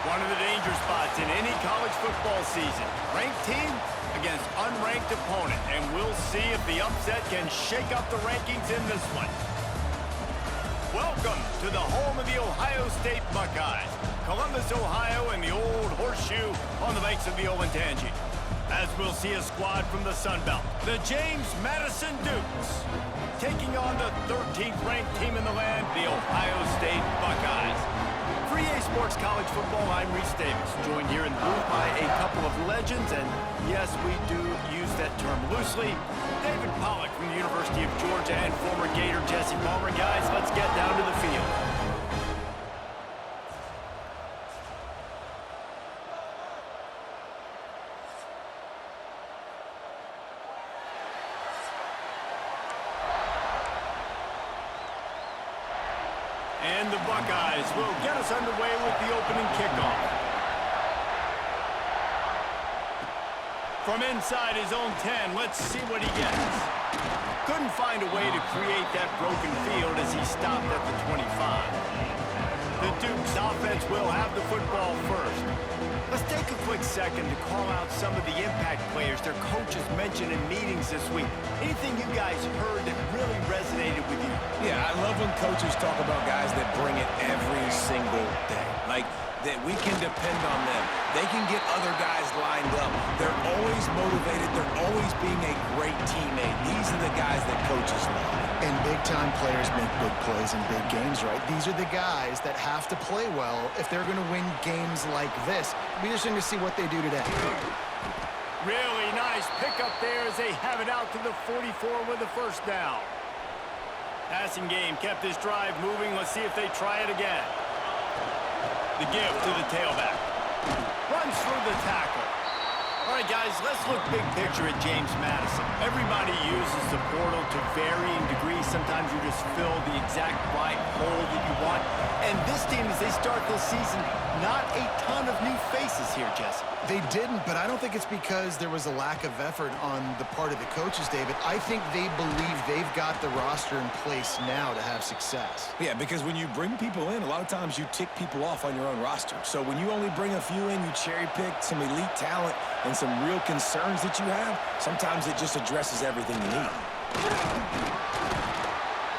One of the danger spots in any college football season. Ranked team against unranked opponent. And we'll see if the upset can shake up the rankings in this one. Welcome to the home of the Ohio State Buckeyes. Columbus, Ohio, and the old horseshoe on the banks of the Olentangy. As we'll see a squad from the Sun Belt, the James Madison Dukes, taking on the 13th ranked team in the land, the Ohio State Buckeyes. For EA Sports College Football, I'm Reese Davis, joined here in the booth by a couple of legends, and yes, we do use that term loosely. David Pollack from the University of Georgia and former Gator Jesse Palmer. Guys, let's get down to the field. And the Buckeyes will get us underway with the opening kickoff. From inside his own 10, let's see what he gets. Couldn't find a way to create that broken field as he stopped at the 25. The Dukes offense will have the football first. Let's take a quick second to call out some of the impact players their coaches mentioned in meetings this week. Anything you guys heard that really resonated with you? Yeah, I love when coaches talk about guys that bring it every single day. Like, that we can depend on them. They can get other guys lined up. They're always motivated. They're always being a great teammate. These are the guys that coaches love. And big-time players make big plays in big games, right? These are the guys that have to play well if they're going to win games like this. Be interesting to see what they do today. Really nice pickup there as they have it out to the 44 with the first down. Passing game kept this drive moving. Let's see if they try it again. The give to the tailback. Runs through the tackle. All right, guys, let's look big picture at James Madison. Everybody uses the portal to varying degrees. Sometimes you just fill the exact right hole that you want. And this team, as they start this season, not a ton of new faces here, Jesse. They didn't, but I don't think it's because there was a lack of effort on the part of the coaches, David. I think they believe they've got the roster in place now to have success. Yeah, because when you bring people in, a lot of times you tick people off on your own roster. So when you only bring a few in, you cherry-pick some elite talent and some real concerns that you have, sometimes it just addresses everything you need.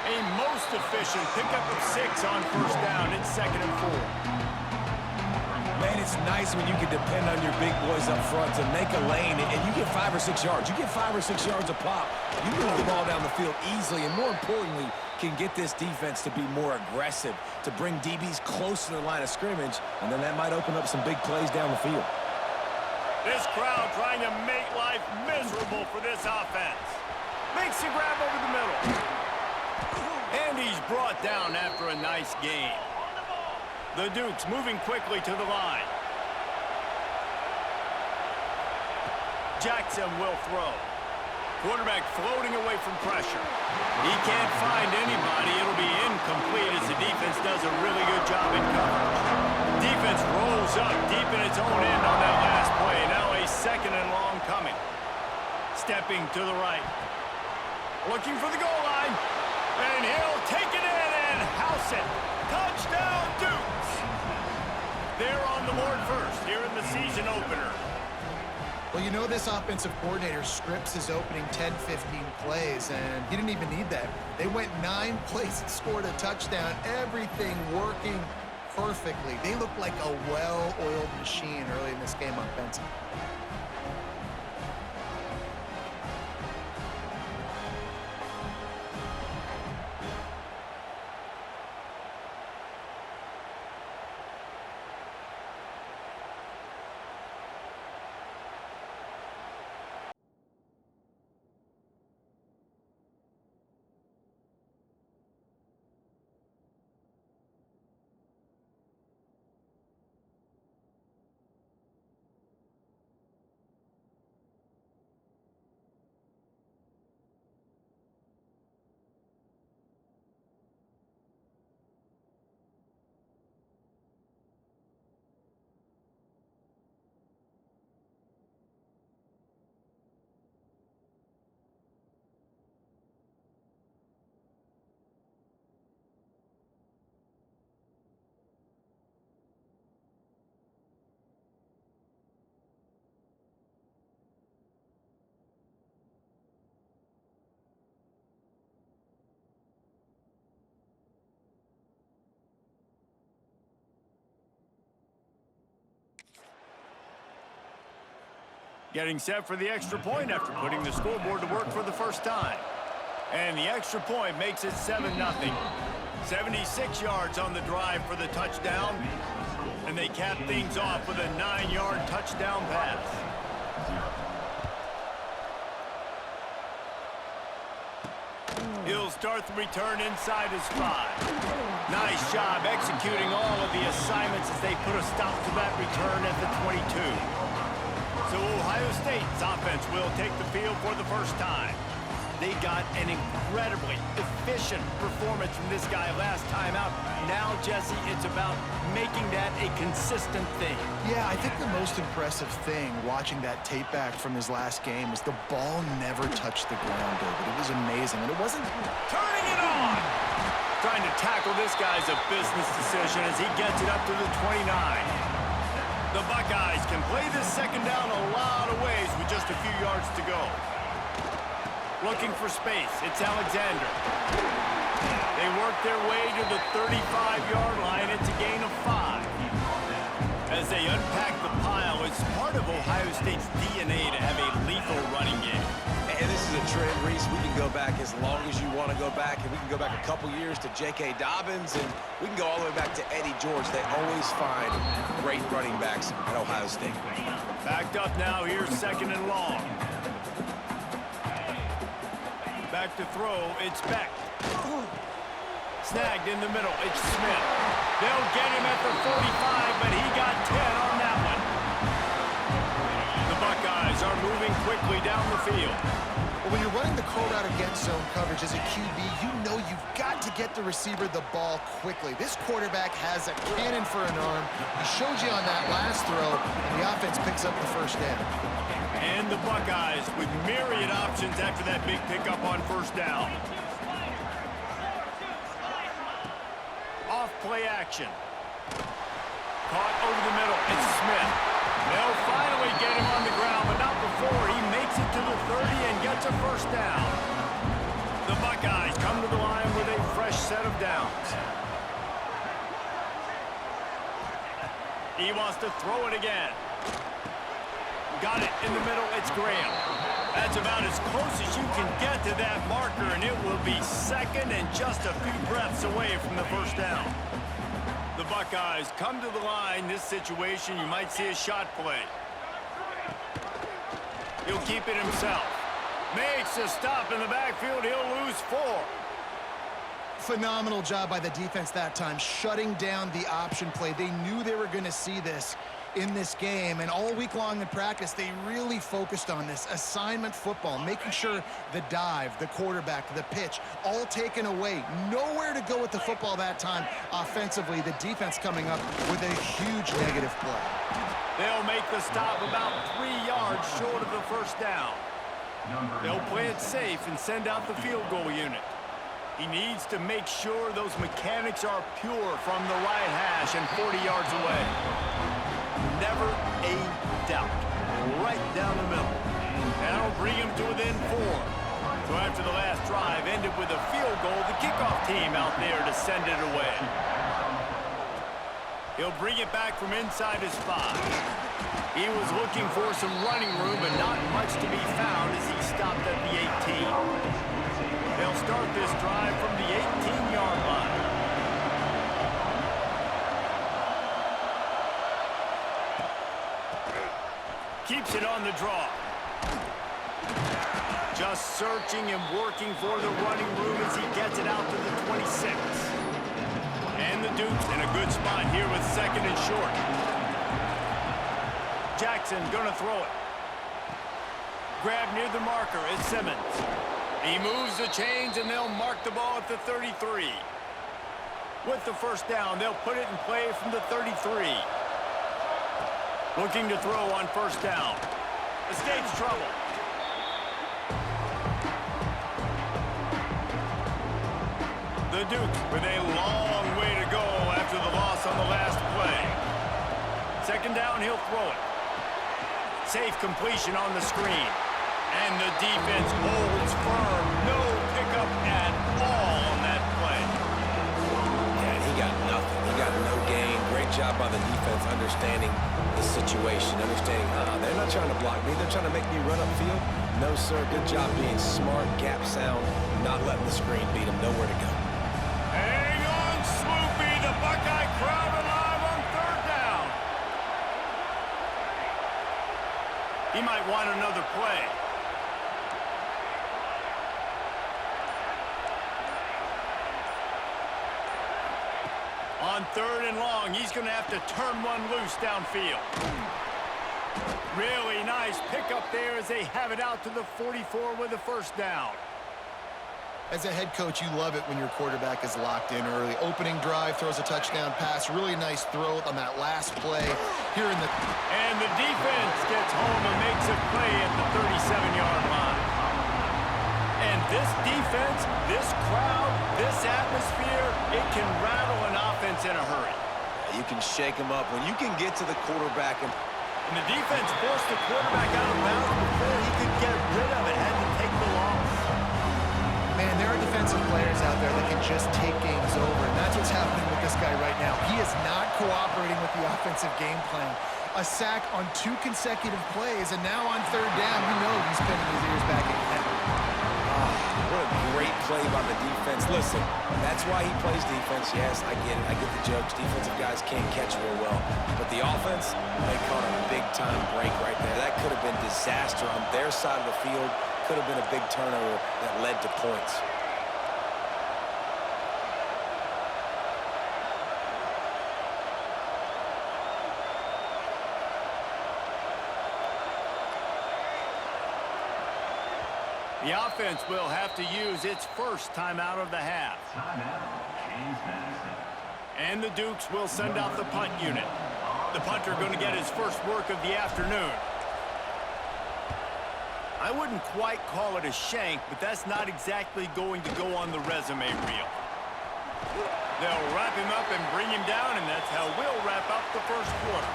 A most efficient pickup of 6 on first down. It's 2nd and 4. Man, It's nice when you can depend on your big boys up front to make a lane, and you get 5 or 6 yards. You get 5 or 6 yards a pop. You move the ball down the field easily, and more importantly, can get this defense to be more aggressive, to bring DBs close to the line of scrimmage, and then that might open up some big plays down the field. This crowd trying to make life miserable for this offense. Makes the grab over the middle. And he's brought down after a nice gain. The Dukes moving quickly to the line. Jackson will throw. Quarterback floating away from pressure. He can't find anybody. It'll be incomplete as the defense does a really good job in coverage. Defense rolls up deep in its own end on that last play. Now a 2nd and long coming. Stepping to the right. Looking for the goal line. And he'll take it in and house it. Touchdown, Dukes. They're on the board first here in the season opener. Well, you know this offensive coordinator scripts his opening 10, 15 plays, and he didn't even need that. They went 9 plays and scored a touchdown. Everything working perfectly. They look like a well-oiled machine early in this game offensively. Getting set for the extra point after putting the scoreboard to work for the first time. And the extra point makes it 7-0. 76 yards on the drive for the touchdown. And they cap things off with a 9-yard touchdown pass. He'll start the return inside his 5. Nice job executing all of the assignments as they put a stop to that return at the 22. So Ohio State's offense will take the field for the first time. They got an incredibly efficient performance from this guy last time out. Now, Jesse, it's about making that a consistent thing. Yeah, I think the most impressive thing watching that tape back from his last game is the ball never touched the ground, David. It was amazing, and it wasn't... Turning it on! Trying to tackle this guy's a business decision as he gets it up to the 29. The Buckeyes can play this 2nd down a lot of ways with just a few yards to go. Looking for space, it's Alexander. They work their way to the 35-yard line. It's a gain of 5. As they unpack the pile, it's part of Ohio State's DNA to have a lethal running game. And this is a trend, Reese. We can go back as long as you want to go back, and we can go back a couple years to J.K. Dobbins, and we can go all the way back to Eddie George. They always find great running backs at Ohio State. Backed up now, here's 2nd and long. Back to throw, it's Beck. Snagged in the middle, it's Smith. They'll get him at the 45, but he got 10 on that one. The Buckeyes are moving quickly down the field. Well, when you're running the curl route against zone coverage as a QB, you know you've got to get the receiver the ball quickly. This quarterback has a cannon for an arm. He showed you on that last throw, and the offense picks up the first down. And the Buckeyes with myriad options after that big pickup on 1st down. Off play action. Caught over the middle. It's Smith. They'll finally get him on the ground, but not before he makes it to the 30 and gets a 1st down. The Buckeyes come to the line with a fresh set of downs. He wants to throw it again. Got it in the middle. It's Graham. That's about as close as you can get to that marker, and it will be second and just a few breaths away from the first down. The Buckeyes come to the line. This situation, you might see a shot play. He'll keep it himself. Makes a stop in the backfield. He'll lose 4. Phenomenal job by the defense that time, shutting down the option play. They knew they were going to see this in this game, and all week long in practice, they really focused on this assignment football, making sure the dive, the quarterback, the pitch, all taken away. Nowhere to go with the football that time offensively. The defense coming up with a huge negative play. They'll make the stop about 3 yards short of the first down. They'll play it safe and send out the field goal unit. He needs to make sure those mechanics are pure from the right hash and 40 yards away. Never a doubt. Right down the middle. That'll bring him to within 4. So after the last drive ended with a field goal, the kickoff team out there to send it away. He'll bring it back from inside his 5. He was looking for some running room, but not much to be found as he stopped at the 18. They'll start this drive from the 18-yard line. Keeps it on the draw. Just searching and working for the running room as he gets it out to the 26. And the Dukes in a good spot here with second and short. Jackson gonna throw it. Grab near the marker. It's Simmons. He moves the chains, and they'll mark the ball at the 33. With the first down, they'll put it in play from the 33. Looking to throw on first down. Escapes trouble. The Dukes with a long way to go after the loss on the last play. Second down, he'll throw it. Safe completion on the screen. And the defense holds firm. No pickup at all on that play. Yeah, he got nothing. He got no gain. Great job by the defense understanding the situation, understanding, they're not trying to block me. They're trying to make me run upfield. No, sir. Good job being smart, gap sound, not letting the screen beat him. Nowhere to go. Hang on, Swoopy. The Buckeye crowd alive on third down. He might want another play. On third and long, he's going to have to turn one loose downfield. Really nice pickup there as they have it out to the 44 with a first down. As a head coach, you love it when your quarterback is locked in early. Opening drive, throws a touchdown pass. Really nice throw on that last play here in the... And the defense gets home and makes a play at the 37-yard line. And this defense, this crowd, this atmosphere, it can rattle an offense in a hurry. You can shake him up. When you can get to the quarterback and the defense forced the quarterback out of bounds before he could get rid of it, had to take the loss. Man, there are defensive players out there that can just take games over, and that's what's happening with this guy right now. He is not cooperating with the offensive game plan. A sack on 2 consecutive plays, and now on third down, you know he's pinning his ears back again. what a great play by the defense. Listen, that's why he plays defense. Yes, I get it. I get the jokes. Defensive guys can't catch real well. But the offense, they caught a big-time break right there. That could have been disaster on their side of the field. Could have been a big turnover that led to points. The offense will have to use its first timeout of the half. And the Dukes will send out the punt unit. The punter going to get his first work of the afternoon. I wouldn't quite call it a shank, but that's not exactly going to go on the resume reel. They'll wrap him up and bring him down, and that's how we'll wrap up the first quarter.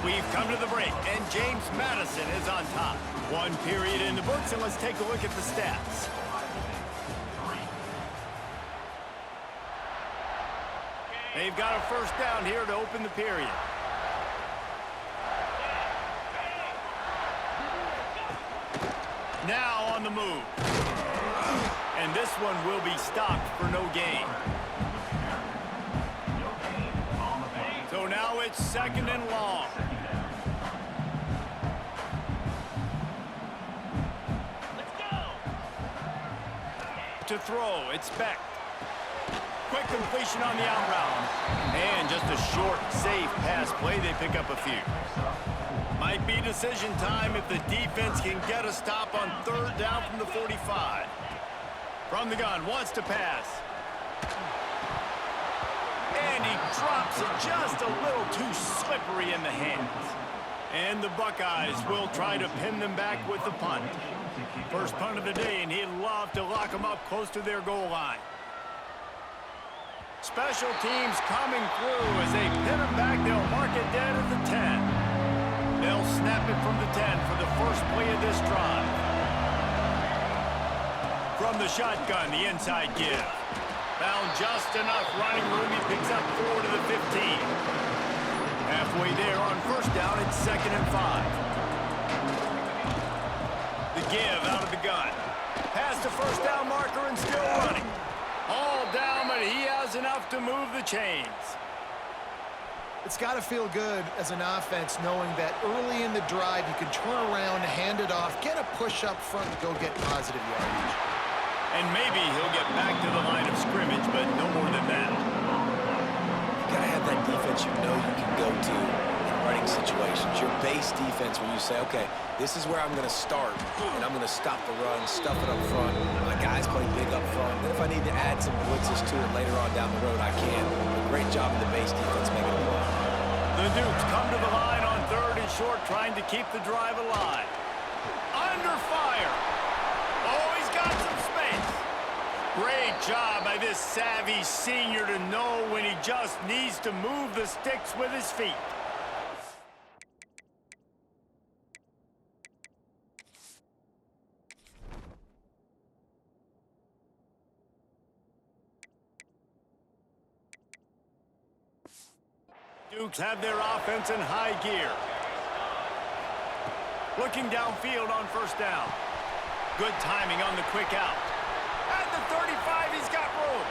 We've come to the break, and James Madison is on top. One period in the books, and let's take a look at the stats. They've got a first down here to open the period. move. And this one will be stopped for no gain. So now it's 2nd and long. To throw, it's Beck. Quick completion on the out route. And just a short, safe pass play. They pick up a few. Might be decision time if the defense can get a stop on 3rd down from the 45. From the gun, wants to pass. And he drops it just a little too slippery in the hands. And the Buckeyes will try to pin them back with the punt. First punt of the day, and he'd love to lock them up close to their goal line. Special teams coming through as they pin them back. They'll mark it dead at the 10. They'll snap it from the 10 for the first play of this drive. From the shotgun, the inside give. Found just enough running room. He picks up 4 to the 15. Halfway there on 1st down, it's 2nd and 5. The give out of the gun. Past the 1st down marker and still running. All down, but he has enough to move the chains. It's got to feel good as an offense knowing that early in the drive you can turn around, hand it off, get a push up front, and go get positive yardage. And maybe he'll get back to the line of scrimmage, but no more than that. You got to have that defense you know you can go to in running situations. Your base defense where you say, okay, this is where I'm going to start, and I'm going to stop the run, stuff it up front. My guys play big up front. Then if I need to add some blitzes to it later on down the road, I can. But great job in the base defense making it work. The Dukes come to the line on 3rd and short, trying to keep the drive alive. Under fire. Oh, he's got some space. Great job by this savvy senior to know when he just needs to move the sticks with his feet. Dukes have their offense in high gear. Looking downfield on 1st down. Good timing on the quick out. At the 35, he's got room.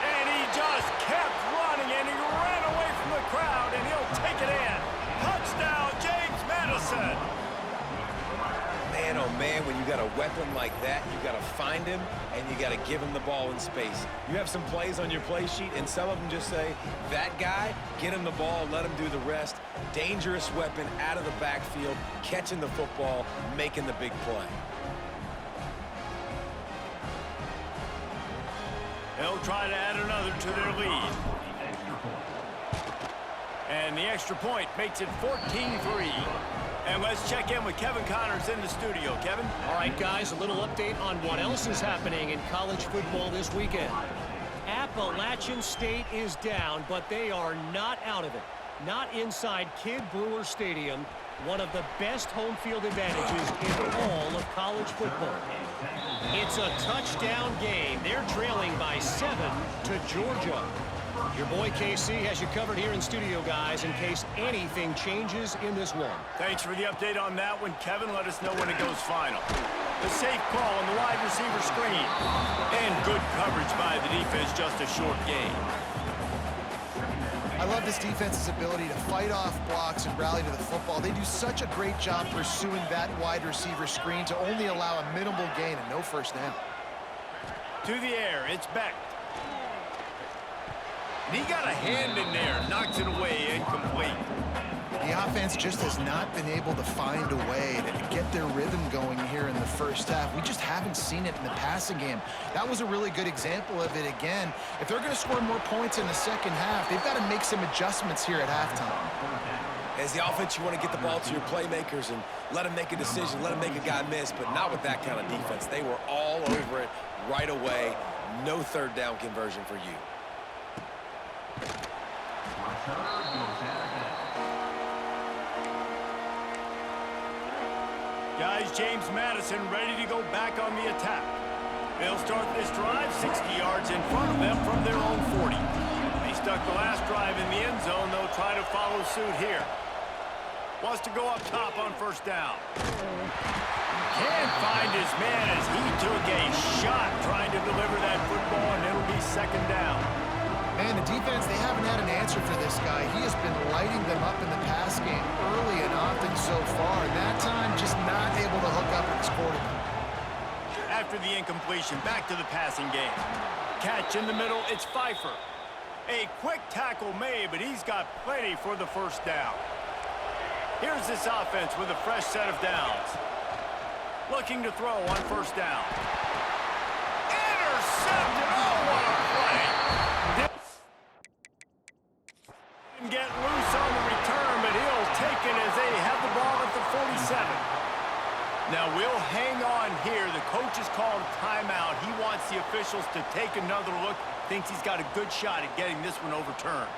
And he just kept running, and he ran away from the crowd, and he'll take it in. Touchdown, James Madison. Man, oh man, when you got a weapon like that, you got to find him, and you got to give him the ball in space. You have some plays on your play sheet, and some of them just say, that guy, get him the ball, let him do the rest. Dangerous weapon out of the backfield, catching the football, making the big play. They'll try to add another to their lead. And the extra point makes it 14-3. And let's check in with Kevin Connors in the studio. Kevin? All right, guys, a little update on what else is happening in college football this weekend. Appalachian State is down, but they are not out of it. Not inside Kidd Brewer Stadium, one of the best home field advantages in all of college football. It's a touchdown game. They're trailing by 7 to Georgia. Your boy KC has you covered here in studio, guys, in case anything changes in this one. Thanks for the update on that one, Kevin. Let us know when it goes final. The safe call on the wide receiver screen. And good coverage by the defense, just a short gain. I love this defense's ability to fight off blocks and rally to the football. They do such a great job pursuing that wide receiver screen to only allow a minimal gain and no 1st down. To the air, it's Beck. And he got a hand in there, knocks it away, incomplete. The offense just has not been able to find a way to get their rhythm going here in the 1st half. We just haven't seen it in the passing game. That was a really good example of it again. If they're going to score more points in the 2nd half, they've got to make some adjustments here at halftime. As the offense, you want to get the ball to your playmakers and let them make a decision, let them make a guy miss, but not with that kind of defense. They were all over it right away. No 3rd down conversion for you. Guys, James Madison ready to go back on the attack. They'll start this drive 60 yards in front of them from their own 40. They stuck the last drive in the end zone. They'll try to follow suit here. Wants to go up top on 1st down. Can't find his man as he took a shot trying to deliver that football, and it'll be second down. Man, the defense, they haven't had an answer for this guy. He has been lighting them up in the pass game early and often so far. And that time, just not able to hook up with his quarterback. After the incompletion, back to the passing game. Catch in the middle, it's Pfeiffer. A quick tackle made, but he's got plenty for the first down. Here's this offense with a fresh set of downs. Looking to throw on first down. Intercepted! Oh, what a play! Didn't get loose on the return, but he'll take it as they have the ball at the 47. Now, we'll hang on here. The coach has called timeout. He wants the officials to take another look. Thinks he's got a good shot at getting this one overturned.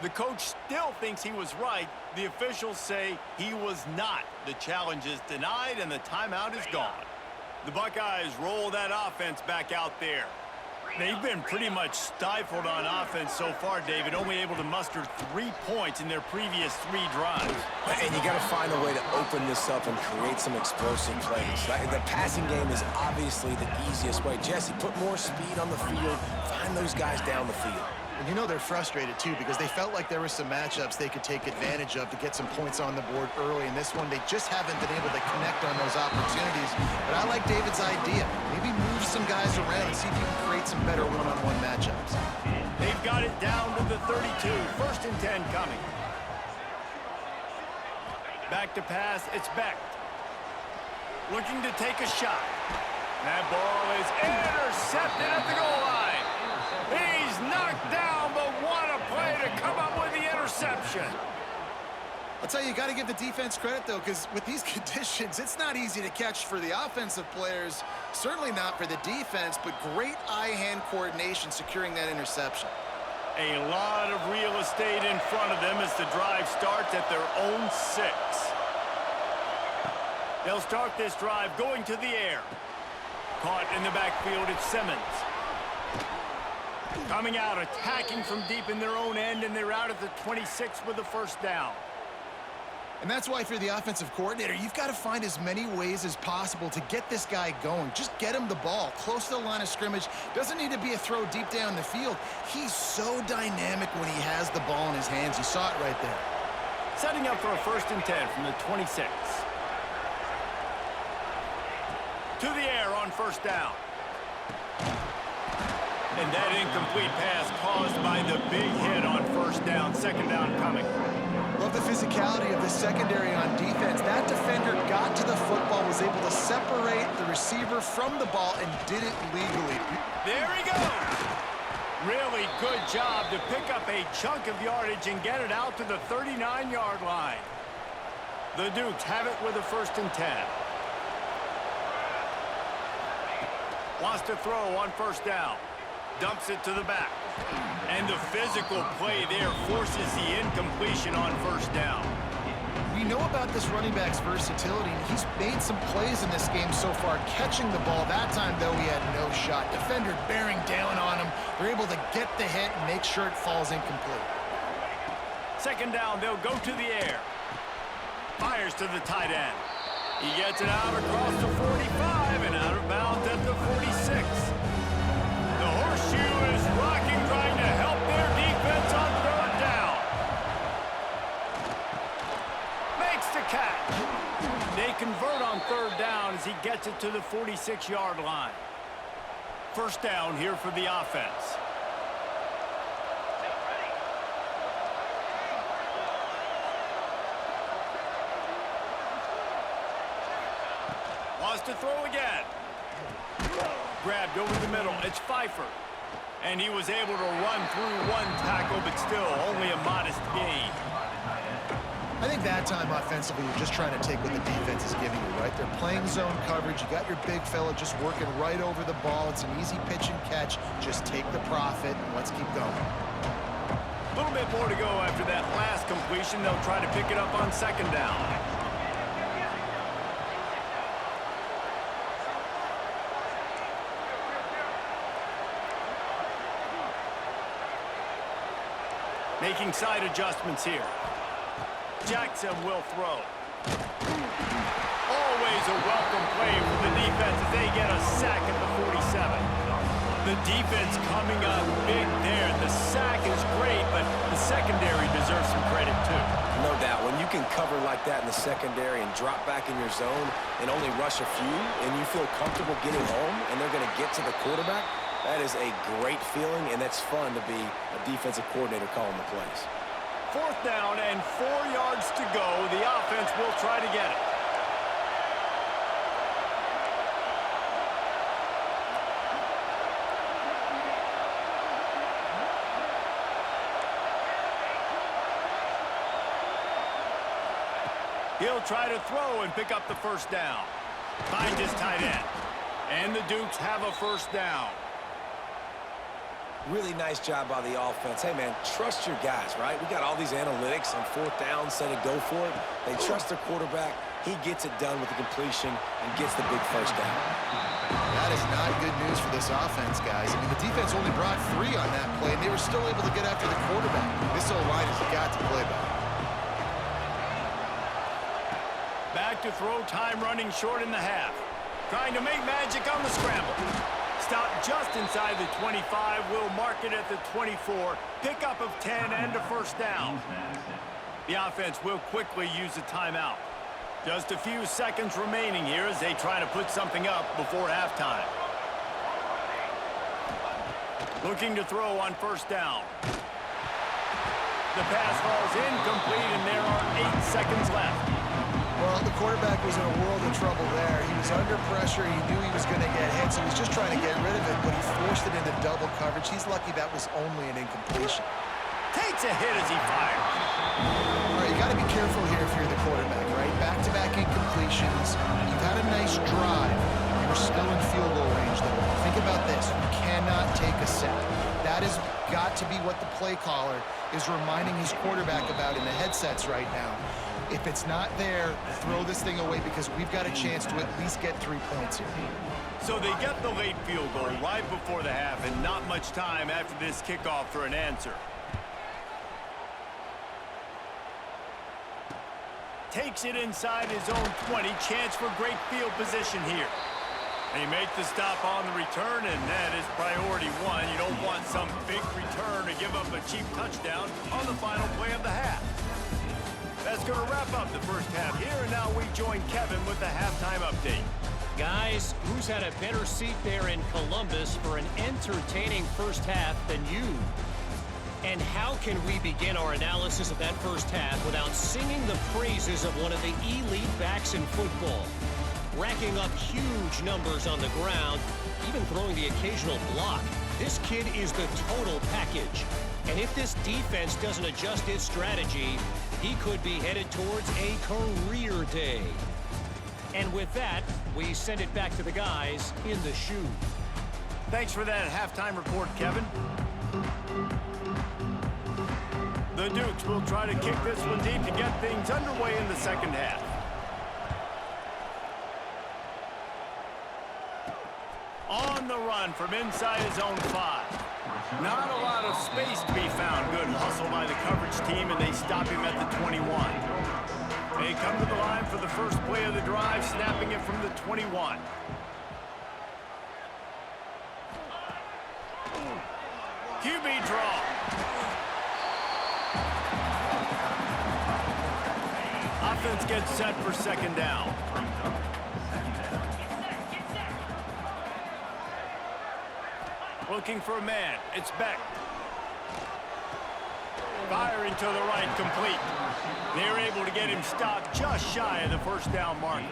The coach still thinks he was right. The officials say he was not. The challenge is denied, and the timeout is gone. The Buckeyes roll that offense back out there. They've been pretty much stifled on offense so far, David, only able to muster 3 points in their previous 3 drives. And you got to find a way to open this up and create some explosive plays. The passing game is obviously the easiest way. Jesse, put more speed on the field, find those guys down the field. And you know they're frustrated, too, because they felt like there were some matchups they could take advantage of to get some points on the board early. In this one, they just haven't been able to connect on those opportunities. But I like David's idea. Maybe move some guys around and see if you can create some better one-on-one matchups. They've got it down to the 32. First and 10 coming. Back to pass, it's Beck. Looking to take a shot. That ball is intercepted at the goal line. He's knocked down, but what a play to come up with the interception. I'll tell you, you got to give the defense credit, though, because with these conditions, it's not easy to catch for the offensive players, certainly not for the defense, but great eye-hand coordination securing that interception. A lot of real estate in front of them as the drive starts at their own 6. They'll start this drive going to the air. Caught in the backfield, it's Simmons. Coming out, attacking from deep in their own end, and they're out at the 26 with the first down. And that's why, for the offensive coordinator, you've got to find as many ways as possible to get this guy going. Just get him the ball close to the line of scrimmage. Doesn't need to be a throw deep down the field. He's so dynamic when he has the ball in his hands. You saw it right there. Setting up for a first and 10 from the 26. To the air on first down. And that incomplete pass caused by the big hit on first down. Second down coming. Love the physicality of the secondary on defense. That defender got to the football, was able to separate the receiver from the ball, and did it legally. There he goes. Really good job to pick up a chunk of yardage and get it out to the 39-yard line. The Dukes have it with a first and 10. Wants to throw on first down. Dumps it to the back. And the physical play there forces the incompletion on first down. We know about this running back's versatility, and he's made some plays in this game so far, catching the ball. That time, though, he had no shot. Defender bearing down on him. They're able to get the hit and make sure it falls incomplete. Second down, they'll go to the air. Fires to the tight end. He gets it out across the 45 and out of bounds at the 46. The horseshoe is rocking, trying to help their defense on third down. Makes the catch. They convert on third down as he gets it to the 46-yard line. First down here for the offense. Wants to throw again. Grabbed over the middle. It's Pfeiffer. And he was able to run through one tackle, but still only a modest gain. I think that time offensively, you're just trying to take what the defense is giving you, right? They're playing zone coverage. You got your big fella just working right over the ball. It's an easy pitch and catch. Just take the profit and let's keep going. A little bit more to go after that last completion. They'll try to pick it up on second down. Taking side adjustments here. Jackson will throw. Always a welcome play for the defense as they get a sack at the 47. The defense coming up big there. The sack is great, but the secondary deserves some credit too. No doubt. When you can cover like that in the secondary and drop back in your zone and only rush a few, and you feel comfortable getting home and they're going to get to the quarterback, that is a great feeling, and that's fun to be a defensive coordinator calling the plays. 4th down and 4 yards to go. The offense will try to get it. He'll try to throw and pick up the 1st down. Finds his tight end. And the Dukes have a 1st down. Really nice job by the offense. Hey, man, trust your guys, right? We got all these analytics on 4th down, say to go for it. They trust their quarterback. He gets it done with the completion and gets the big 1st down. That is not good news for this offense, guys. I mean, the defense only brought 3 on that play, and they were still able to get after the quarterback. This O-line has got to play better. Back to throw, time running short in the half. Trying to make magic on the scramble. Stopped just inside the 25. Will mark it at the 24. Pickup of 10 and a 1st down. The offense will quickly use a timeout. Just a few seconds remaining here as they try to put something up before halftime. Looking to throw on 1st down. The pass falls incomplete, and there are 8 seconds left. Well, the quarterback was in a world of trouble there. He was under pressure. He knew he was going to get hit, so he was just trying to get rid of it, but he forced it into double coverage. He's lucky that was only an incompletion. Takes a hit as he fires. All right, you got to be careful here if you're the quarterback, right? Back-to-back incompletions. You've had a nice drive. You're still in field goal range, though. Think about this. You cannot take a sack. That has got to be what the play caller is reminding his quarterback about in the headsets right now. If it's not there, throw this thing away because we've got a chance to at least get 3 points here. So they get the late field goal right before the half, and not much time after this kickoff for an answer. Takes it inside his own 20. Chance for great field position here. They make the stop on the return, and that is priority 1. You don't want some big return to give up a cheap touchdown on the final play of the half. That's going to wrap up the 1st half here, and now we join Kevin with the halftime update. Guys, who's had a better seat there in Columbus for an entertaining 1st half than you? And how can we begin our analysis of that 1st half without singing the praises of one of the elite backs in football? Racking up huge numbers on the ground, even throwing the occasional block. This kid is the total package. And if this defense doesn't adjust its strategy, he could be headed towards a career day. And with that, we send it back to the guys in the shoe. Thanks for that halftime report, Kevin. The Dukes will try to kick this one deep to get things underway in the 2nd half. On the run from inside his own 5. Not a lot of space to be found. Good hustle by the coverage team, and they stop him at the 21. They come to the line for the 1st play of the drive, snapping it from the 21. QB draw. Offense gets set for 2nd down. Looking for a man. It's Beck. Firing to the right, complete. They're able to get him stopped just shy of the 1st down mark.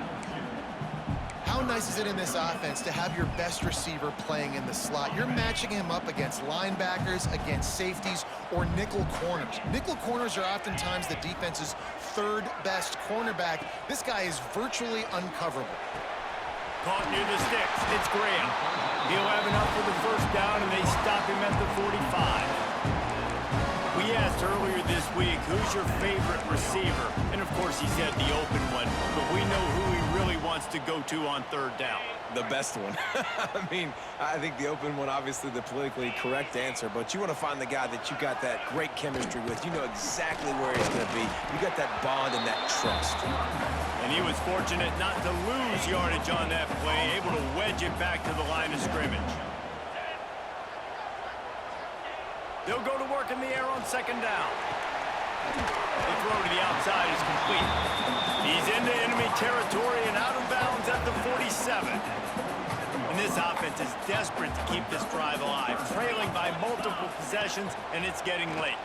How nice is it in this offense to have your best receiver playing in the slot? You're matching him up against linebackers, against safeties, or nickel corners. Nickel corners are oftentimes the defense's 3rd best cornerback. This guy is virtually uncoverable. Caught near the sticks. It's Graham. He'll have enough for the 1st down, and they stop him at the 45. We asked earlier this week, who's your favorite receiver? And, of course, he said the open one, but we know who he really wants wants to go to on third down? The best one. I mean, I think the open one, obviously the politically correct answer, but you want to find the guy that you got that great chemistry with. You know exactly where he's going to be. You got that bond and that trust. And he was fortunate not to lose yardage on that play, able to wedge it back to the line of scrimmage. They'll go to work in the air on second down. The throw to the outside is complete. He's into enemy territory and out of bounds at the 47. And this offense is desperate to keep this drive alive, trailing by multiple possessions, and it's getting late.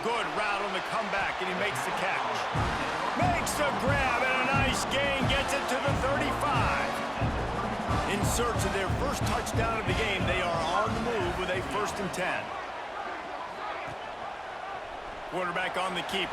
Good route on the comeback, and he makes the catch. Makes the grab, and a nice gain gets it to the 35. In search of their first touchdown of the game, they are on the move with a 1st and 10. Quarterback on the keeper.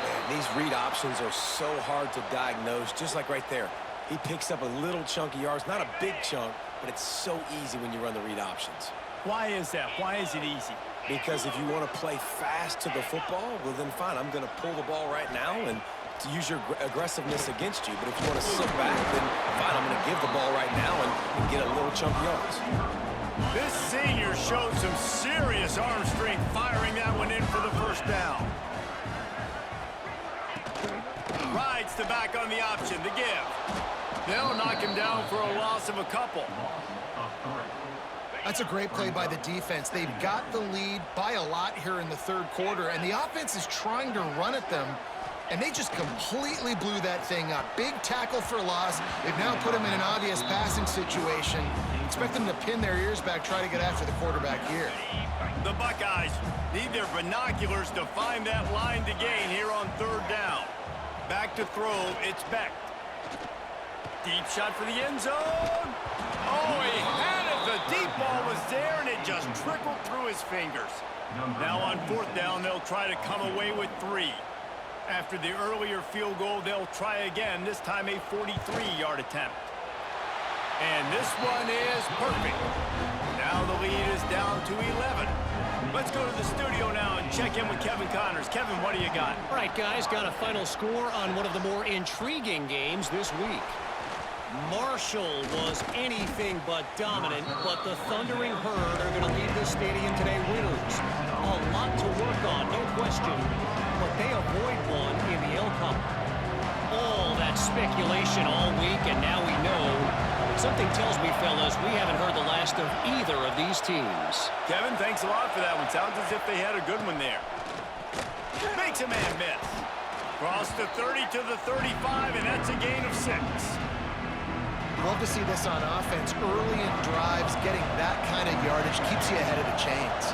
Man, these read options are so hard to diagnose, just like right there. He picks up a little chunk of yards, not a big chunk, but it's so easy when you run the read options. Why is that? Why is it easy? Because if you want to play fast to the football, well then fine, I'm going to pull the ball right now and to use your aggressiveness against you. But if you want to sit back, then fine, I'm going to give the ball right now and get a little chunk of yards. This senior showed some serious arm strength firing that one in for the 1st down. Rides the back on the option, the give. They'll knock him down for a loss of a couple. That's a great play by the defense. They've got the lead by a lot here in the 3rd quarter, and the offense is trying to run at them, and they just completely blew that thing up. Big tackle for loss. They've now put them in an obvious passing situation. Expect them to pin their ears back, try to get after the quarterback here. The Buckeyes need their binoculars to find that line to gain here on 3rd down. Back to throw, it's Beck. Deep shot for the end zone. Oh, he had it. The deep ball was there, and it just trickled through his fingers. Now on 4th down, they'll try to come away with 3. After the earlier field goal, they'll try again, this time a 43-yard attempt. And this one is perfect. Now the lead is down to 11. Let's go to the studio now and check in with Kevin Connors. Kevin, what do you got? All right, guys, got a final score on one of the more intriguing games this week. Marshall was anything but dominant, but the Thundering Herd are going to leave this stadium today winners. A lot to work on, no question, but they avoid one in the L Cup. All that speculation all week, and now we know. Something tells me, fellas, we haven't heard the last of either of these teams. Kevin, thanks a lot for that one. Sounds as if they had a good one there. Makes a man miss. Cross the 30 to the 35, and that's a gain of 6. Love to see this on offense. Early in drives, getting that kind of yardage keeps you ahead of the chains.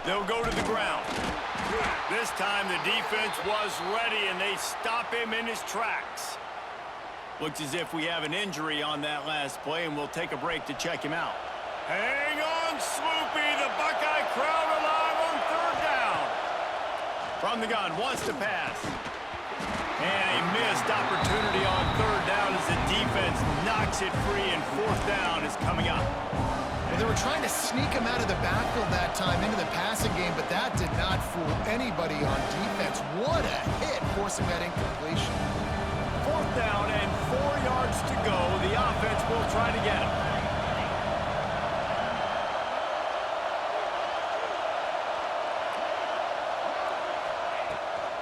They'll go to the ground. This time the defense was ready, and they stop him in his tracks. Looks as if we have an injury on that last play, and we'll take a break to check him out. Hang on, Sloopy. The Buckeye crowd alive on 3rd down. From the gun, wants to pass. And a missed opportunity on 3rd down as the defense knocks it free, and 4th down is coming up. Well, they were trying to sneak him out of the backfield that time into the passing game, but that did not fool anybody on defense. What a hit, forcing that incompletion. 4th down and 4 yards to go. The offense will try to get him.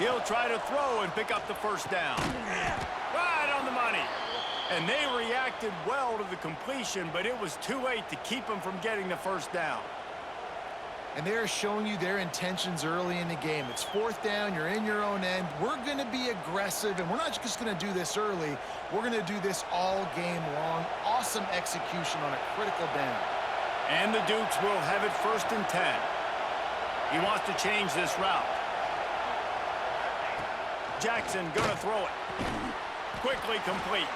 He'll try to throw and pick up the 1st down. Right on the money. And they reacted well to the completion, but it was too late to keep them from getting the 1st down. And they're showing you their intentions early in the game. It's 4th down, you're in your own end. We're going to be aggressive, and we're not just going to do this early. We're going to do this all game long. Awesome execution on a critical down. And the Dukes will have it 1st and 10. He wants to change this route. Jackson gonna throw it. Quickly complete.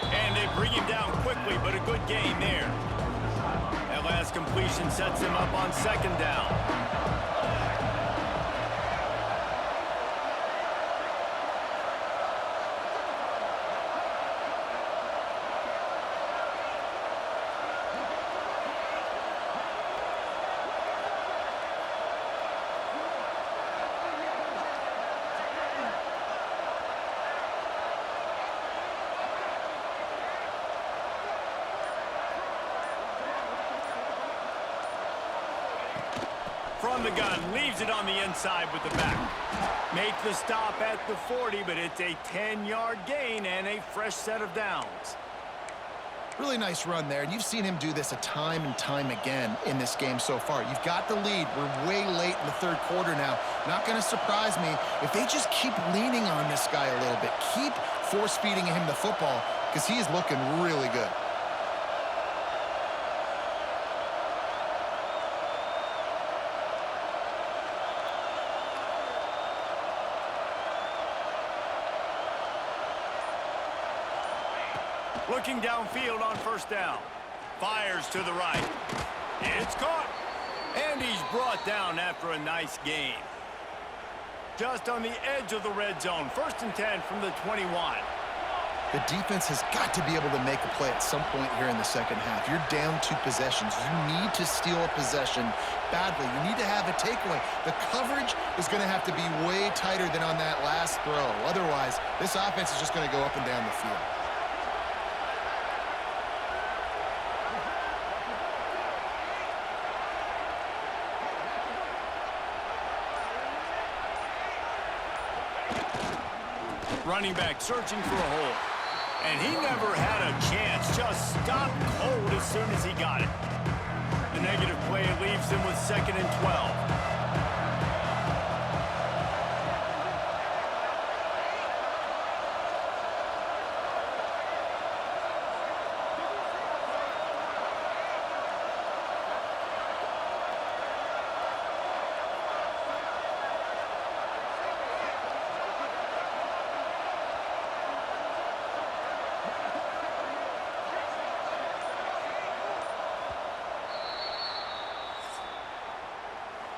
And they bring him down quickly, but a good gain there. That last completion sets him up on second down. From the gun, leaves it on the inside with the back. Make the stop at the 40, but it's a 10-yard gain and a fresh set of downs. Really nice run there, and you've seen him do this a time and time again in this game so far. You've got the lead. We're way late in the third quarter now. Not going to surprise me if they just keep leaning on this guy a little bit. Keep force-feeding him the football because he is looking really good. Looking downfield on first down. Fires to the right. It's caught. And he's brought down after a nice gain. Just on the edge of the red zone. 1st and 10 from the 21. The defense has got to be able to make a play at some point here in the second half. You're down 2 possessions. You need to steal a possession badly. You need to have a takeaway. The coverage is going to have to be way tighter than on that last throw. Otherwise, this offense is just going to go up and down the field. Running back searching for a hole. And he never had a chance. Just stopped cold as soon as he got it. The negative play leaves him with 2nd and 12.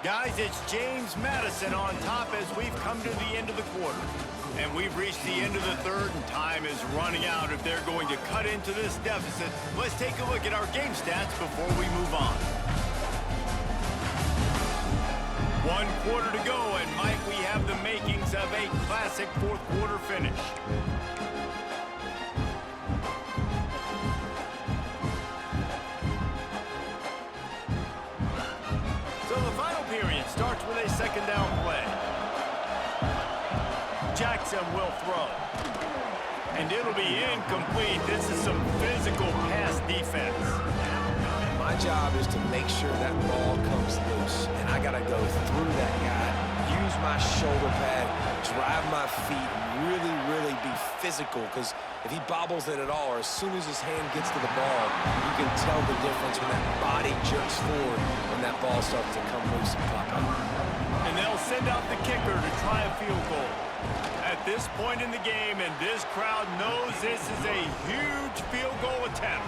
Guys, it's James Madison on top as we've come to the end of the quarter. And we've reached the end of the third, and time is running out if they're going to cut into this deficit. Let's take a look at our game stats before we move on. 1 quarter to go, and might we have the makings of a classic fourth quarter finish. Starts with a 2nd down play. Jackson will throw. And it'll be incomplete. This is some physical pass defense. My job is to make sure that ball comes loose. And I got to go through that guy, use my shoulder pad, drive my feet, really be physical. Because if he bobbles it at all, or as soon as his hand gets to the ball, you can tell the difference when that body jerks forward when that ball starts to come loose and pop out. And they'll send out the kicker to try a field goal. At this point in the game, and this crowd knows this is a huge field goal attempt.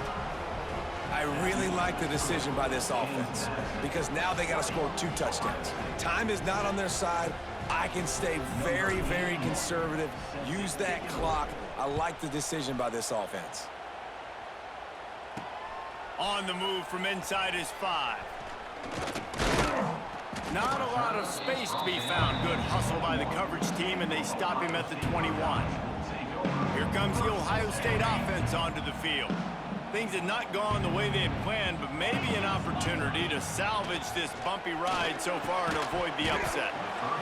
I really like the decision by this offense because now they got to score 2 touchdowns. Time is not on their side. I can stay very conservative, use that clock. I like the decision by this offense. On the move from inside his 5. Not a lot of space to be found. Good hustle by the coverage team, and they stop him at the 21. Here comes the Ohio State offense onto the field. Things had not gone the way they had planned, but maybe an opportunity to salvage this bumpy ride so far and avoid the upset.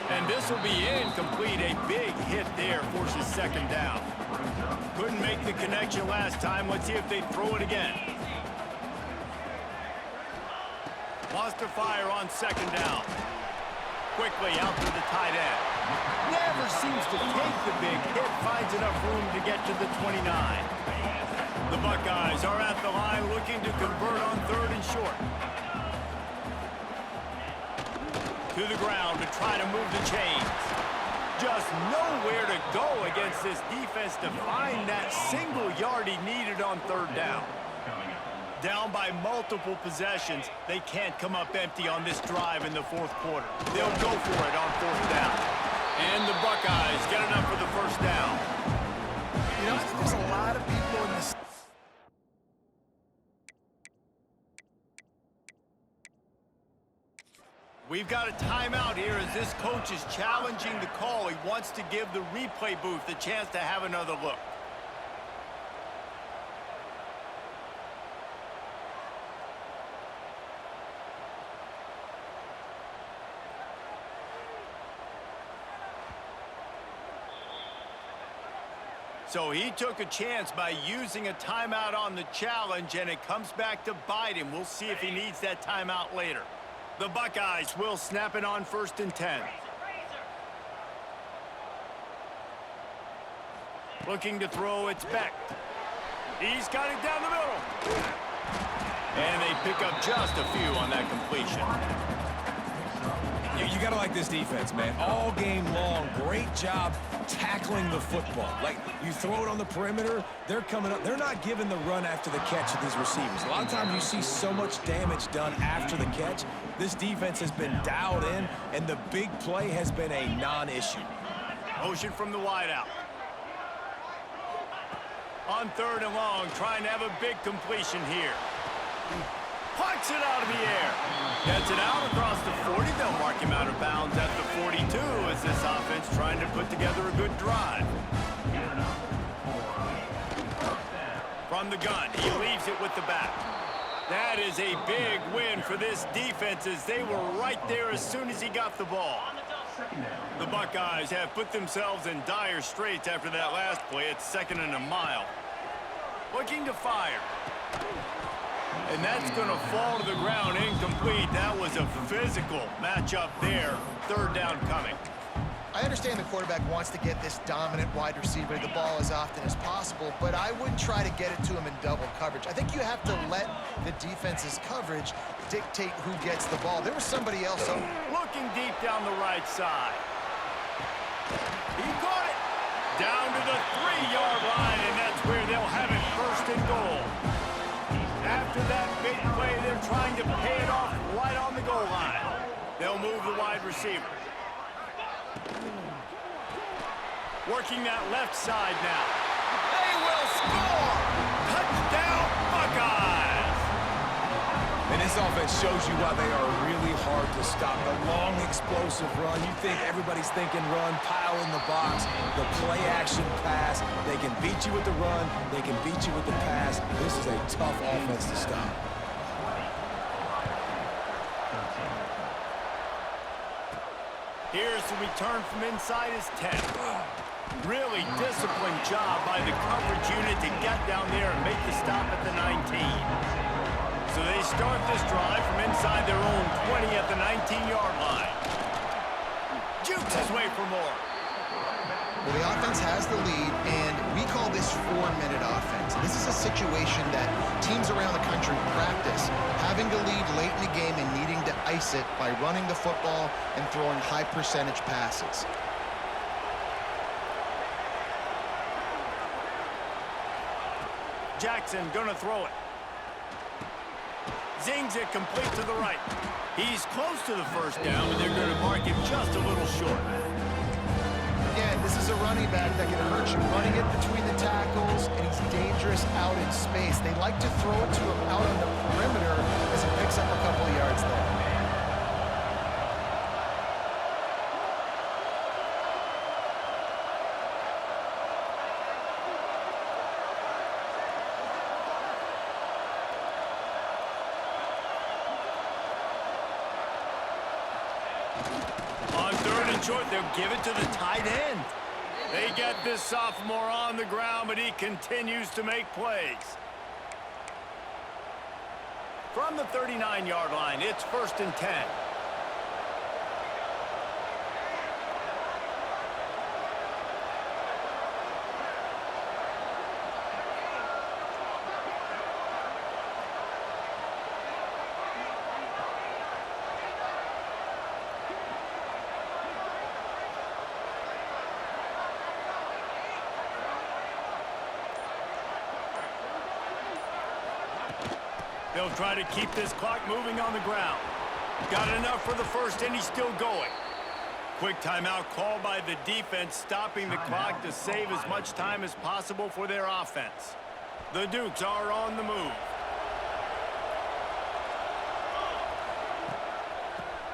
And this will be incomplete. A big hit there forces 2nd down. Couldn't make the connection last time. Let's see if they throw it again. Lost to fire on 2nd down. Quickly out to the tight end. Never seems to take the big hit. Finds enough room to get to the 29. The Buckeyes are at the line looking to convert on 3rd and short. To the ground to try to move the chains. Just nowhere to go against this defense to find that single yard he needed on third down. Down by multiple possessions, they can't come up empty on this drive in the fourth quarter. They'll go for it on fourth down. And the Buckeyes get enough for the first down. You know, there's a lot of people in this. We've got a timeout here as this coach is challenging the call. He wants to give the replay booth a chance to have another look. So he took a chance by using a timeout on the challenge, and it comes back to bite him. We'll see if he needs that timeout later. The Buckeyes will snap it on 1st and 10. Looking to throw, it's Beck. He's got it down the middle. And they pick up just a few on that completion. You got to like this defense, man. All game long, great job tackling the football. Like, you throw it on the perimeter, they're coming up. They're not giving the run after the catch to these receivers. A lot of times you see so much damage done after the catch. This defense has been dialed in, and the big play has been a non-issue. Motion from the wideout. On 3rd and long, trying to have a big completion here. Plucks it out of the air. Gets it out across the 40. They'll mark him out of bounds at the 42 as this offense trying to put together a good drive. From the gun, he leaves it with the back. That is a big win for this defense as they were right there as soon as he got the ball. The Buckeyes have put themselves in dire straits after that last play. It's 2nd and a mile. Looking to fire. And that's going to fall to the ground incomplete. That was a physical matchup there. 3rd down coming. I understand the quarterback wants to get this dominant wide receiver the ball as often as possible, but I wouldn't try to get it to him in double coverage. I think you have to let the defense's coverage dictate who gets the ball. There was somebody else. Looking deep down the right side. He caught it. Down to the 3-yard line, and that's where they'll have it 1st and goal. After that big play, they're trying to pay it off right on the goal line. They'll move the wide receiver. Working that left side now. They will score! Touchdown, Buckeyes! And this offense shows you why they are really hard to stop. The long, explosive run. You think everybody's thinking run, pile in the box, the play-action pass. They can beat you with the run. They can beat you with the pass. This is a tough offense to stop. Here's the return from inside his 10. Really disciplined job by the coverage unit to get down there and make the stop at the 19. So they start this drive from inside their own 20 at the 19-yard line. Jukes his way for more. Well, the offense has the lead, and we call this 4-minute offense. This is a situation that teams around the country practice, having the lead late in the game and needing to ice it by running the football and throwing high-percentage passes. Jackson gonna throw it. Zings it complete to the right. He's close to the 1st down, but they're going to mark him just a little short. Again, this is a running back that can hurt you. Running it between the tackles, and he's dangerous out in space. They like to throw it to him out on the perimeter as he picks up a couple of yards there. On 3rd and short, they'll give it to the tight end. They get this sophomore on the ground, but he continues to make plays. From the 39-yard line, it's 1st and 10. They'll try to keep this clock moving on the ground. Got enough for the first, and he's still going. Quick timeout called by the defense, stopping the clock to save as much time as possible for their offense. The Dukes are on the move.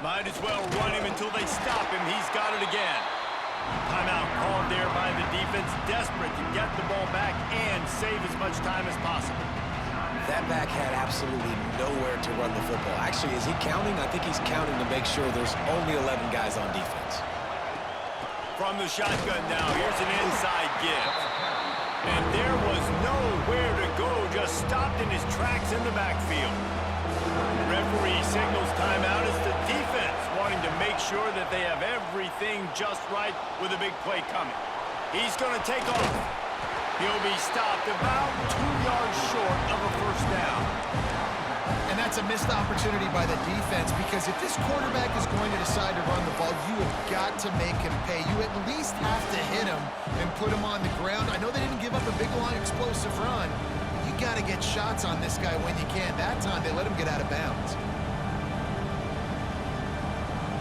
Might as well run him until they stop him. He's got it again. Timeout called there by the defense, desperate to get the ball back and save as much time as possible. That back had absolutely nowhere to run the football. Actually, is he counting? I think he's counting to make sure there's only 11 guys on defense. From the shotgun now, here's an inside give. And there was nowhere to go, just stopped in his tracks in the backfield. Referee signals timeout as the defense wanting to make sure that they have everything just right with a big play coming. He's going to take off. He'll be stopped about 2 yards short of a first down. And that's a missed opportunity by the defense, because if this quarterback is going to decide to run the ball, you have got to make him pay. You at least have to hit him and put him on the ground. I know they didn't give up a big, long, explosive run, but you got to get shots on this guy when you can. That time, they let him get out of bounds.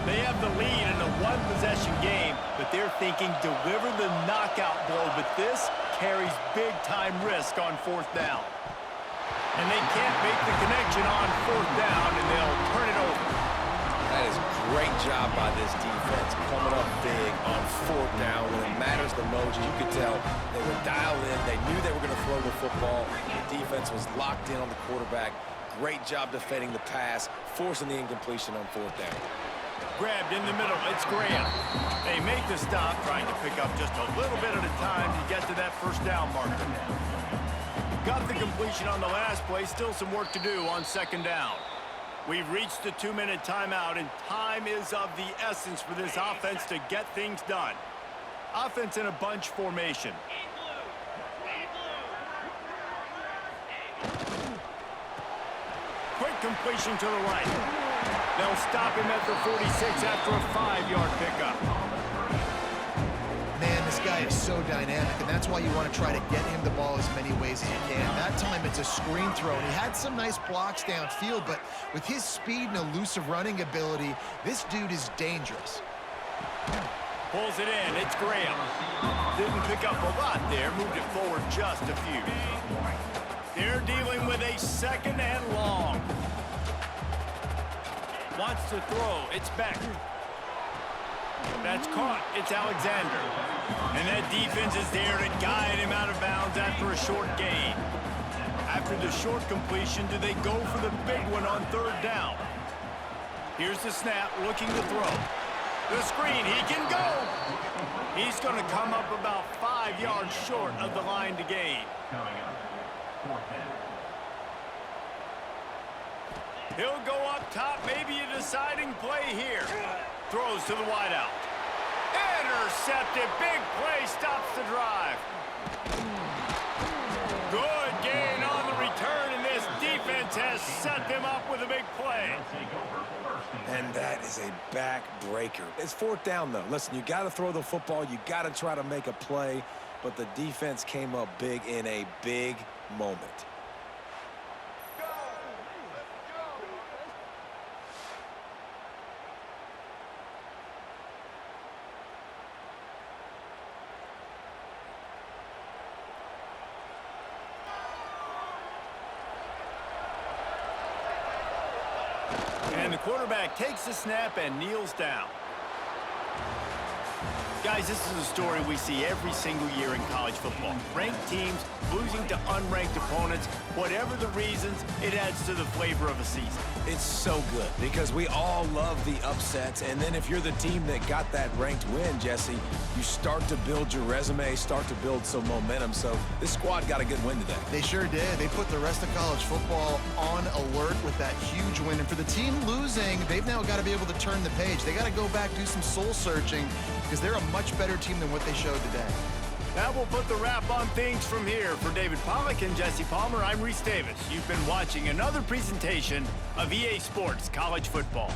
They have the lead in a one-possession game, but they're thinking deliver the knockout blow, but this carries big-time risk on fourth down. And they can't make the connection on fourth down, and they'll turn it over. That is a great job by this defense, coming up big on fourth down when it matters the most. You could tell they were dialed in. They knew they were going to throw the football. The defense was locked in on the quarterback. Great job defending the pass, forcing the incompletion on fourth down. Grabbed in the middle, it's Graham. They make the stop, trying to pick up just a little bit at a time to get to that first down marker. Got the completion on the last play, still some work to do on second down. We've reached the 2-minute timeout, and time is of the essence for this offense to get things done. Offense in a bunch formation. Quick completion to the right. They'll stop him at the 46 after a 5-yard pickup. Man, this guy is so dynamic, and that's why you want to try to get him the ball as many ways as you can. That time it's a screen throw, and he had some nice blocks downfield, but with his speed and elusive running ability, this dude is dangerous. Pulls it in, it's Graham. Didn't pick up a lot there, moved it forward just a few. They're dealing with a second and long. Wants to throw, it's back. That's caught, it's Alexander. And that defense is there to guide him out of bounds after a short gain. After the short completion, do they go for the big one on third down? Here's the snap, looking to throw. The screen, he can go. He's going to come up about 5 yards short of the line to gain. He'll go up top, maybe a deciding play here. Throws to the wideout. Intercepted, big play, stops the drive. Good gain on the return, and this defense has set them up with a big play. And that is a backbreaker. It's fourth down, though. Listen, you got to throw the football. You got to try to make a play, but the defense came up big in a big moment. And the quarterback takes the snap and kneels down. Guys, this is a story we see every single year in college football. Ranked teams losing to unranked opponents. Whatever the reasons, it adds to the flavor of a season. It's so good because we all love the upsets, and then if you're the team that got that ranked win, Jesse, you start to build your resume, start to build some momentum. So this squad got a good win today. They sure did. They put the rest of college football on alert with that huge win. And for the team losing, they've now got to be able to turn the page. They got to go back, do some soul searching, because they're a much better team than what they showed today. That will put the wrap on things from here. For David Pollack and Jesse Palmer, I'm Reese Davis. You've been watching another presentation of EA Sports College Football.